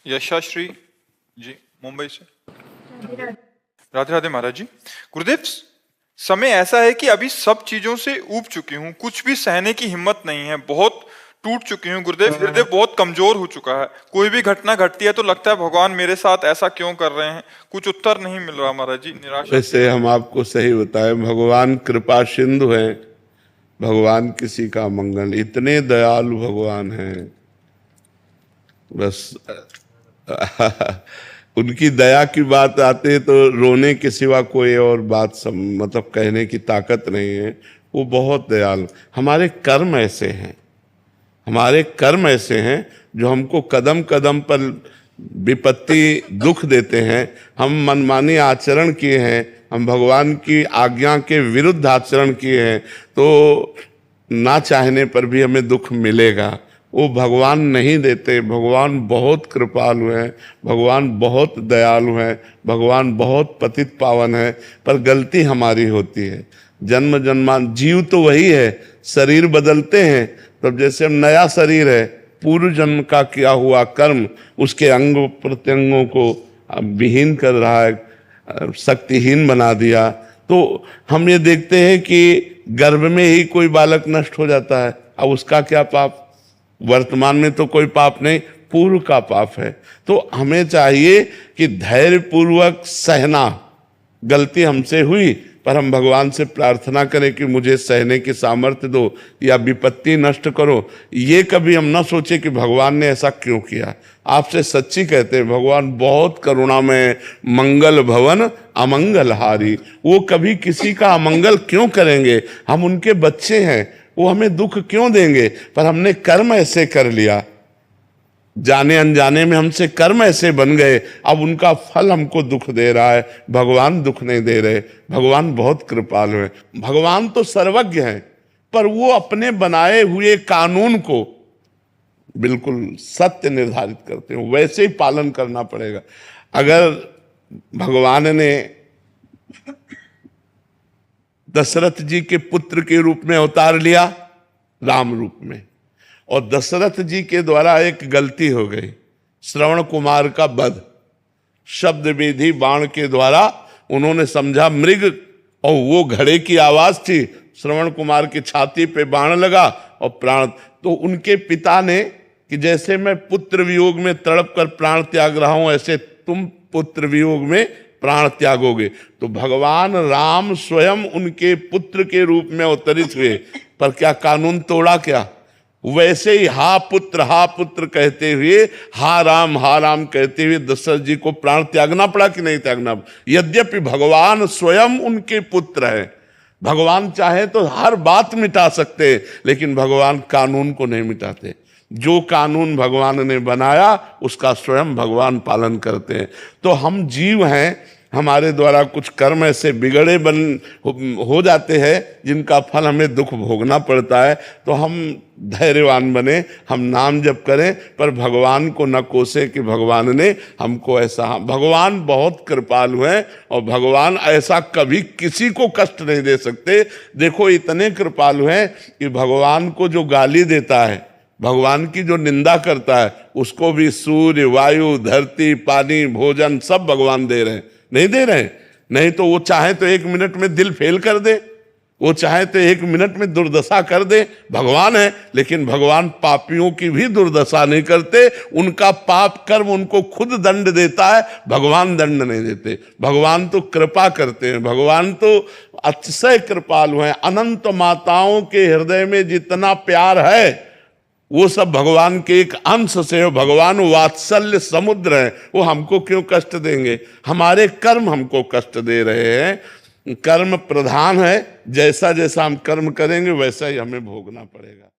यशाश्री जी मुंबई से। राधे राधे महाराज जी। गुरुदेव, समय ऐसा है कि अभी सब चीजों से ऊब चुकी हूँ, कुछ भी सहने की हिम्मत नहीं है, बहुत टूट चुकी हूँ गुरुदेव। हृदय बहुत कमजोर हो चुका है। कोई भी घटना घटती है तो लगता है भगवान मेरे साथ ऐसा क्यों कर रहे हैं। कुछ उत्तर नहीं मिल रहा महाराज जी, निराशा। वैसे हम आपको सही बताएं, भगवान कृपा सिंधु हैं, भगवान किसी का मंगल, इतने दयालु भगवान हैं। बस उनकी दया की बात आती है तो रोने के सिवा कोई और बात मतलब कहने की ताकत नहीं है। वो बहुत दयालु। हमारे कर्म ऐसे हैं, हमारे कर्म ऐसे हैं जो हमको कदम कदम पर विपत्ति दुख देते हैं। हम मनमानी आचरण किए हैं, हम भगवान की आज्ञा के विरुद्ध आचरण किए हैं, तो ना चाहने पर भी हमें दुख मिलेगा। वो भगवान नहीं देते। भगवान बहुत कृपालु हैं, भगवान बहुत दयालु हैं, भगवान बहुत पतित पावन है। पर गलती हमारी होती है। जन्म जन्मान जीव तो वही है, शरीर बदलते हैं। तब जैसे हम नया शरीर है, पूर्व जन्म का किया हुआ कर्म उसके अंग प्रत्यंगों को विहीन कर रहा है, शक्तिहीन बना दिया। तो हम ये देखते हैं कि गर्भ में ही कोई बालक नष्ट हो जाता है। अब उसका क्या पाप? वर्तमान में तो कोई पाप नहीं, पूर्व का पाप है। तो हमें चाहिए कि धैर्य पूर्वक सहना। गलती हमसे हुई पर हम भगवान से प्रार्थना करें कि मुझे सहने की सामर्थ्य दो या विपत्ति नष्ट करो। ये कभी हम ना सोचे कि भगवान ने ऐसा क्यों किया। आपसे सच्ची कहते हैं, भगवान बहुत करुणामय, मंगल भवन अमंगल हारी। वो कभी किसी का अमंगल क्यों करेंगे? हम उनके बच्चे हैं, वो हमें दुख क्यों देंगे? पर हमने कर्म ऐसे कर लिया, जाने अनजाने में हमसे कर्म ऐसे बन गए, अब उनका फल हमको दुख दे रहा है। भगवान दुख नहीं दे रहे। भगवान बहुत कृपालु है। भगवान तो सर्वज्ञ हैं, पर वो अपने बनाए हुए कानून को बिल्कुल सत्य निर्धारित करते हैं, वैसे ही पालन करना पड़ेगा। अगर भगवान ने दशरथ जी के पुत्र के रूप में अवतार लिया, राम रूप में, और दशरथ जी के द्वारा एक गलती हो गई, श्रवण कुमार का वध। शब्द विधि बाण के द्वारा उन्होंने समझा मृग, और वो घड़े की आवाज थी। श्रवण कुमार की छाती पे बाण लगा और प्राण। तो उनके पिता ने कि जैसे मैं पुत्र वियोग में तड़प कर प्राण त्याग रहा हूं, ऐसे तुम पुत्र वियोग में प्राण त्यागोगे। तो भगवान राम स्वयं उनके पुत्र के रूप में अवतरित हुए, पर क्या कानून तोड़ा? क्या? वैसे ही हा पुत्र कहते हुए, हा राम कहते हुए दशरथ जी को प्राण त्यागना पड़ा कि नहीं त्यागना? यद्यपि भगवान स्वयं उनके पुत्र हैं, भगवान चाहे तो हर बात मिटा सकते, लेकिन भगवान कानून को नहीं मिटाते। जो कानून भगवान ने बनाया उसका स्वयं भगवान पालन करते हैं। तो हम जीव हैं, हमारे द्वारा कुछ कर्म ऐसे बिगड़े हो जाते हैं जिनका फल हमें दुख भोगना पड़ता है। तो हम धैर्यवान बने, हम नाम जप करें, पर भगवान को न कोसे कि भगवान ने हमको ऐसा। भगवान बहुत कृपालु हैं और भगवान ऐसा कभी किसी को कष्ट नहीं दे सकते। देखो, इतने कृपालु हैं कि भगवान को जो गाली देता है, भगवान की जो निंदा करता है, उसको भी सूर्य, वायु, धरती, पानी, भोजन सब भगवान दे रहे हैं। नहीं दे रहे? नहीं तो वो चाहे तो 1 मिनट में दिल फेल कर दे, वो चाहे तो 1 मिनट में दुर्दशा कर दे। भगवान है, लेकिन भगवान पापियों की भी दुर्दशा नहीं करते। उनका पाप कर्म उनको खुद दंड देता है, भगवान दंड नहीं देते। भगवान तो कृपा करते हैं, भगवान तो अतिशय कृपालु हैं। अनंत माताओं के हृदय में जितना प्यार है वो सब भगवान के एक अंश से हो। भगवान वात्सल्य समुद्र है, वो हमको क्यों कष्ट देंगे? हमारे कर्म हमको कष्ट दे रहे हैं। कर्म प्रधान है, जैसा जैसा हम कर्म करेंगे वैसा ही हमें भोगना पड़ेगा।